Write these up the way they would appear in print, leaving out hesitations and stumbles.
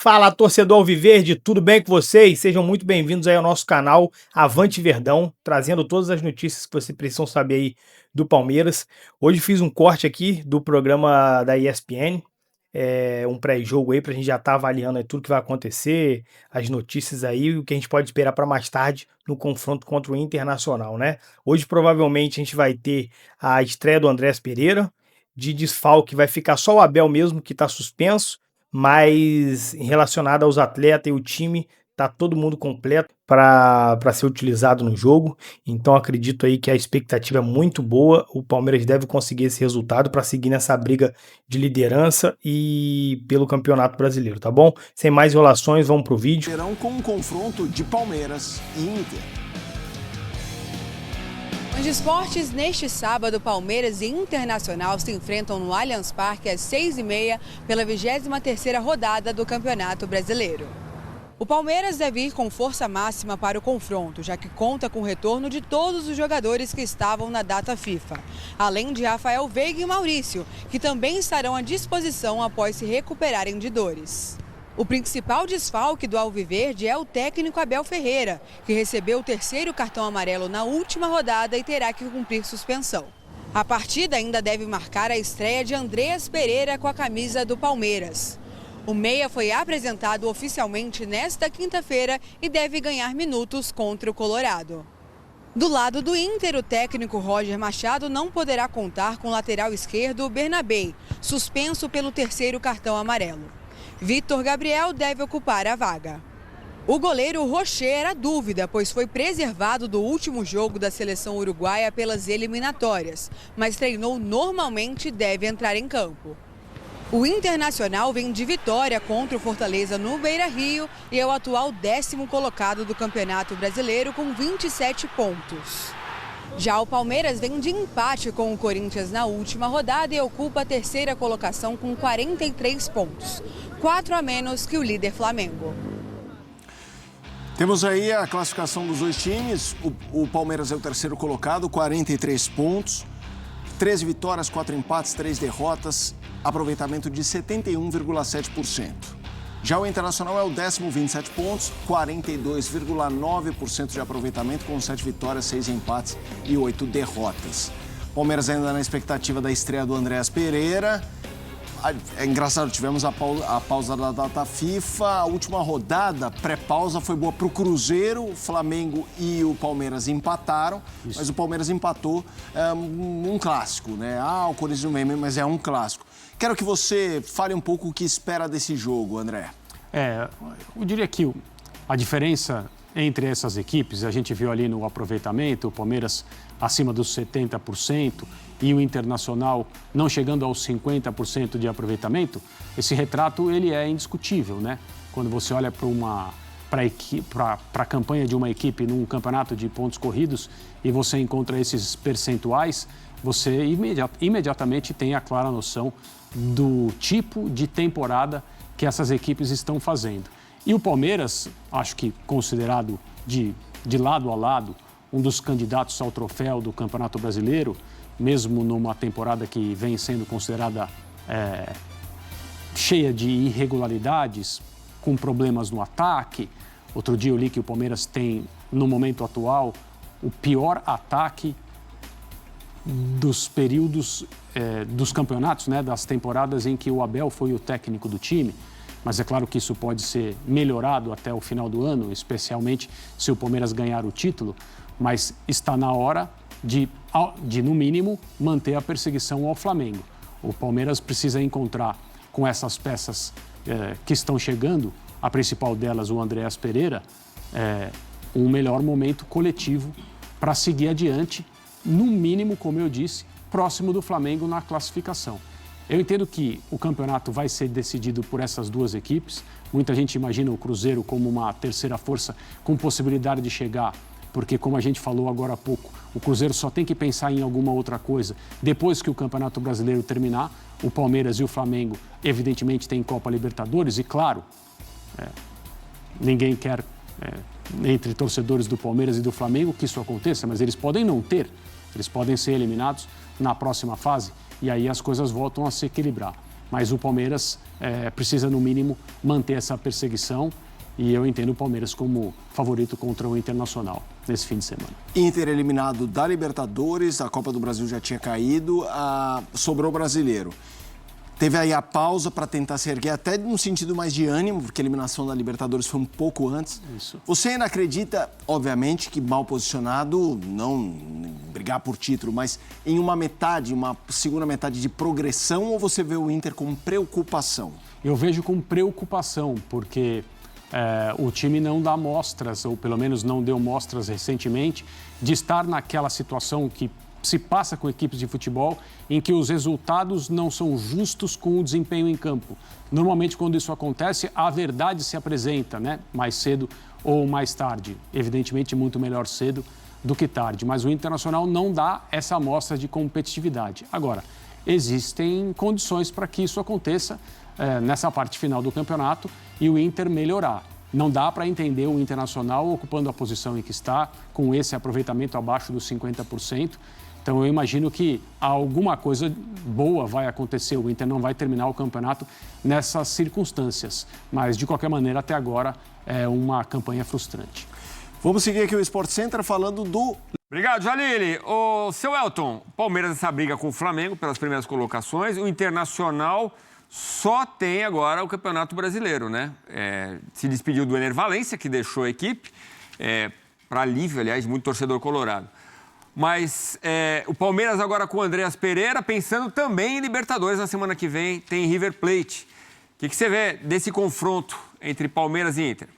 Fala, torcedor Alviverde, tudo bem com vocês? Sejam muito bem-vindos aí ao nosso canal Avante Verdão, trazendo todas as notícias que vocês precisam saber aí do Palmeiras. Hoje fiz um corte aqui do programa da ESPN, um pré-jogo aí pra gente já estar avaliando aí tudo que vai acontecer, as notícias aí, o que a gente pode esperar para mais tarde no confronto contra o Internacional, né? Hoje provavelmente a gente vai ter a estreia do Andrés Pereira, de desfalque vai ficar só o Abel mesmo que está suspenso, mas relacionado aos atletas e o time, tá todo mundo completo para ser utilizado no jogo. Então acredito aí que a expectativa é muito boa. O Palmeiras deve conseguir esse resultado para seguir nessa briga de liderança e pelo Campeonato Brasileiro, tá bom? Sem mais enrolações, vamos pro vídeo. Serão com um confronto de Palmeiras e Inter. De esportes, neste sábado, Palmeiras e Internacional se enfrentam no Allianz Parque às 6h30 pela 23ª rodada do Campeonato Brasileiro. O Palmeiras deve ir com força máxima para o confronto, já que conta com o retorno de todos os jogadores que estavam na data FIFA, além de Rafael Veiga e Maurício, que também estarão à disposição após se recuperarem de dores. O principal desfalque do Alviverde é o técnico Abel Ferreira, que recebeu o 3º cartão amarelo na última rodada e terá que cumprir suspensão. A partida ainda deve marcar a estreia de Andrés Pereira com a camisa do Palmeiras. O meia foi apresentado oficialmente nesta quinta-feira e deve ganhar minutos contra o Colorado. Do lado do Inter, o técnico Roger Machado não poderá contar com o lateral esquerdo Bernabei, suspenso pelo 3º cartão amarelo. Vitor Gabriel deve ocupar a vaga. O goleiro Rocher era dúvida, pois foi preservado do último jogo da seleção uruguaia pelas eliminatórias, mas treinou normalmente e deve entrar em campo. O Internacional vem de vitória contra o Fortaleza no Beira-Rio e é o atual 10º colocado do Campeonato Brasileiro com 27 pontos. Já o Palmeiras vem de empate com o Corinthians na última rodada e ocupa a 3ª colocação com 43 pontos, 4 a menos que o líder Flamengo. Temos aí a classificação dos dois times. O Palmeiras é o 3º colocado, 43 pontos, 13 vitórias, 4 empates, 3 derrotas, aproveitamento de 71,7%. Já o Internacional é o 10º, 27 pontos, 42,9% de aproveitamento, com 7 vitórias, 6 empates e 8 derrotas. Palmeiras ainda na expectativa da estreia do Andrés Pereira. É engraçado, tivemos a pausa da data FIFA, a última rodada, pré-pausa, foi boa para o Cruzeiro, o Flamengo e o Palmeiras empataram, mas o Palmeiras empatou um clássico, né? O Corinthians não vem, mas é um clássico. Quero que você fale um pouco o que espera desse jogo, André. Eu diria que a diferença entre essas equipes, a gente viu ali no aproveitamento, o Palmeiras acima dos 70% e o Internacional não chegando aos 50% de aproveitamento, esse retrato ele é indiscutível, né? Quando você olha para a campanha de uma equipe num campeonato de pontos corridos e você encontra esses percentuais, você imediatamente tem a clara noção do tipo de temporada que essas equipes estão fazendo. E o Palmeiras, acho que considerado de lado a lado, um dos candidatos ao troféu do Campeonato Brasileiro, mesmo numa temporada que vem sendo considerada cheia de irregularidades, com problemas no ataque. Outro dia eu li que o Palmeiras tem, no momento atual, o pior ataque dos períodos dos campeonatos, né, das temporadas em que o Abel foi o técnico do time. Mas é claro que isso pode ser melhorado até o final do ano, especialmente se o Palmeiras ganhar o título. Mas está na hora de no mínimo, manter a perseguição ao Flamengo. O Palmeiras precisa encontrar, com essas peças que estão chegando, a principal delas, o Andrés Pereira, um melhor momento coletivo para seguir adiante, no mínimo, como eu disse, próximo do Flamengo na classificação. Eu entendo que o campeonato vai ser decidido por essas duas equipes. Muita gente imagina o Cruzeiro como uma terceira força com possibilidade de chegar, porque, como a gente falou agora há pouco, o Cruzeiro só tem que pensar em alguma outra coisa depois que o Campeonato Brasileiro terminar. O Palmeiras e o Flamengo, evidentemente, têm Copa Libertadores e, claro, ninguém quer, entre torcedores do Palmeiras e do Flamengo, que isso aconteça, mas eles podem não ter, eles podem ser eliminados na próxima fase e aí as coisas voltam a se equilibrar. Mas o Palmeiras precisa, no mínimo, manter essa perseguição. E eu entendo o Palmeiras como favorito contra o Internacional nesse fim de semana. Inter eliminado da Libertadores, a Copa do Brasil já tinha caído, sobrou o Brasileiro. Teve aí a pausa para tentar se erguer, até num sentido mais de ânimo, porque a eliminação da Libertadores foi um pouco antes. Isso. Você ainda acredita, obviamente, que mal posicionado, não brigar por título, mas em uma segunda metade de progressão, ou você vê o Inter com preocupação? Eu vejo com preocupação, porque o time não dá mostras, ou pelo menos não deu mostras recentemente, de estar naquela situação que se passa com equipes de futebol em que os resultados não são justos com o desempenho em campo. Normalmente, quando isso acontece, a verdade se apresenta, né? Mais cedo ou mais tarde. Evidentemente, muito melhor cedo do que tarde. Mas o Internacional não dá essa amostra de competitividade. Agora, existem condições para que isso aconteça nessa parte final do campeonato e o Inter melhorar. Não dá para entender o Internacional ocupando a posição em que está, com esse aproveitamento abaixo dos 50%. Então, eu imagino que alguma coisa boa vai acontecer. O Inter não vai terminar o campeonato nessas circunstâncias. Mas, de qualquer maneira, até agora, é uma campanha frustrante. Vamos seguir aqui o Sport Center falando do... Obrigado, Jalili. O seu Elton, Palmeiras nessa briga com o Flamengo pelas primeiras colocações. O Internacional só tem agora o Campeonato Brasileiro, né? Se despediu do Ener Valencia, que deixou a equipe, para alívio, aliás, muito torcedor colorado. Mas o Palmeiras agora com o Andreas Pereira, pensando também em Libertadores na semana que vem, tem River Plate. O que você vê desse confronto entre Palmeiras e Inter?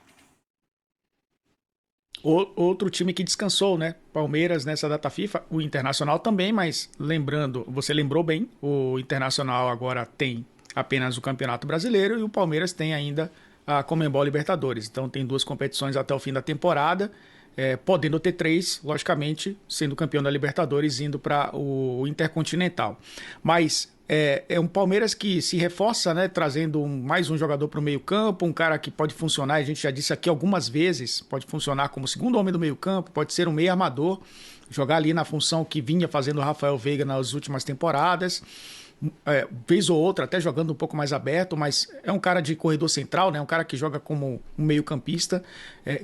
Outro time que descansou, né? Palmeiras nessa data FIFA, o Internacional também, mas lembrando, você lembrou bem, o Internacional agora tem apenas o Campeonato Brasileiro e o Palmeiras tem ainda a Conmebol Libertadores. Então tem 2 competições até o fim da temporada, podendo ter 3, logicamente, sendo campeão da Libertadores, indo para o Intercontinental. Mas é um Palmeiras que se reforça, né, trazendo mais um jogador para o meio-campo, um cara que pode funcionar, a gente já disse aqui algumas vezes, pode funcionar como segundo homem do meio-campo, pode ser um meio armador, jogar ali na função que vinha fazendo o Rafael Veiga nas últimas temporadas. Vez ou outra, até jogando um pouco mais aberto, mas é um cara de corredor central, né? Um cara que joga como um meio-campista,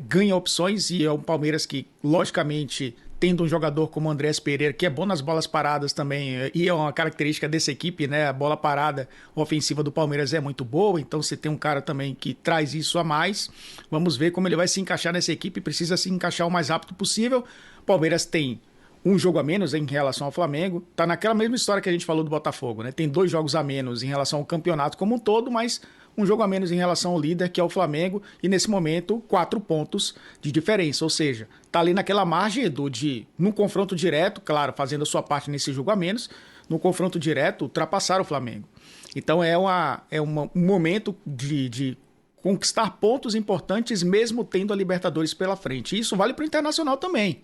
ganha opções, e é um Palmeiras que, logicamente, tendo um jogador como o Andreas Pereira, que é bom nas bolas paradas também, e é uma característica dessa equipe, né? A bola parada ofensiva do Palmeiras é muito boa, então você tem um cara também que traz isso a mais. Vamos ver como ele vai se encaixar nessa equipe, precisa se encaixar o mais rápido possível. O Palmeiras tem um jogo a menos em relação ao Flamengo, tá naquela mesma história que a gente falou do Botafogo, né? Tem 2 jogos a menos em relação ao campeonato como um todo, mas um jogo a menos em relação ao líder, que é o Flamengo, e nesse momento 4 pontos de diferença, ou seja, tá ali naquela margem, Edu, num confronto direto, claro, fazendo a sua parte nesse jogo a menos, no confronto direto, ultrapassar o Flamengo. Então um momento de conquistar pontos importantes, mesmo tendo a Libertadores pela frente. E isso vale para o Internacional também,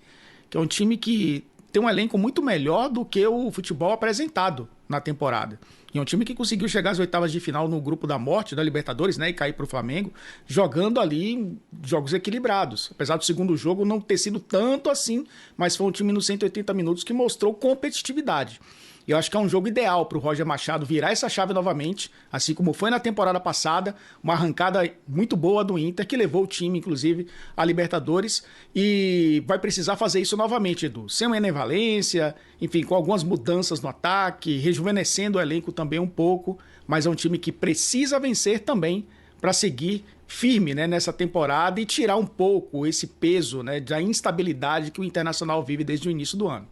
que é um time que tem um elenco muito melhor do que o futebol apresentado na temporada. E é um time que conseguiu chegar às oitavas de final no grupo da morte da Libertadores, né, e cair para o Flamengo, jogando ali jogos equilibrados. Apesar do segundo jogo não ter sido tanto assim, mas foi um time nos 180 minutos que mostrou competitividade. E eu acho que é um jogo ideal para o Roger Machado virar essa chave novamente, assim como foi na temporada passada, uma arrancada muito boa do Inter, que levou o time, inclusive, à Libertadores, e vai precisar fazer isso novamente, Edu. Sem o Ener Valencia, enfim, com algumas mudanças no ataque, rejuvenescendo o elenco também um pouco, mas é um time que precisa vencer também para seguir firme, né, nessa temporada e tirar um pouco esse peso, né, da instabilidade que o Internacional vive desde o início do ano.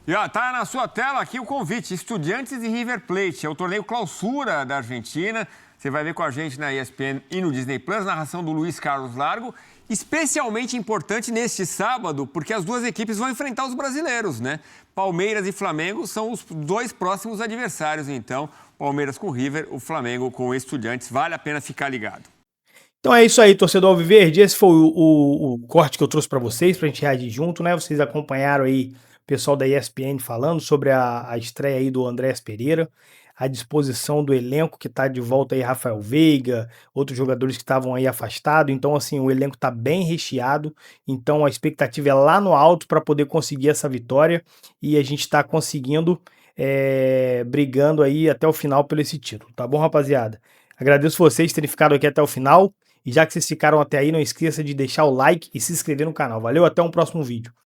E tá na sua tela aqui o convite, Estudiantes e River Plate, é o torneio clausura da Argentina. Você vai ver com a gente na ESPN e no Disney Plus, narração do Luiz Carlos Largo, especialmente importante neste sábado, porque as 2 equipes vão enfrentar os brasileiros, né? Palmeiras e Flamengo são os 2 próximos adversários, então, Palmeiras com River, o Flamengo com Estudiantes, vale a pena ficar ligado. Então é isso aí, torcedor alviverde, esse foi o corte que eu trouxe para vocês, pra gente reagir junto, né? Vocês acompanharam aí o pessoal da ESPN falando sobre a estreia aí do Andreas Pereira, a disposição do elenco que está de volta aí, Rafael Veiga, outros jogadores que estavam aí afastados, então assim, o elenco está bem recheado, então a expectativa é lá no alto para poder conseguir essa vitória, e a gente está conseguindo brigando aí até o final por esse título, tá bom, rapaziada? Agradeço vocês terem ficado aqui até o final, e já que vocês ficaram até aí, não esqueça de deixar o like e se inscrever no canal. Valeu, até um próximo vídeo.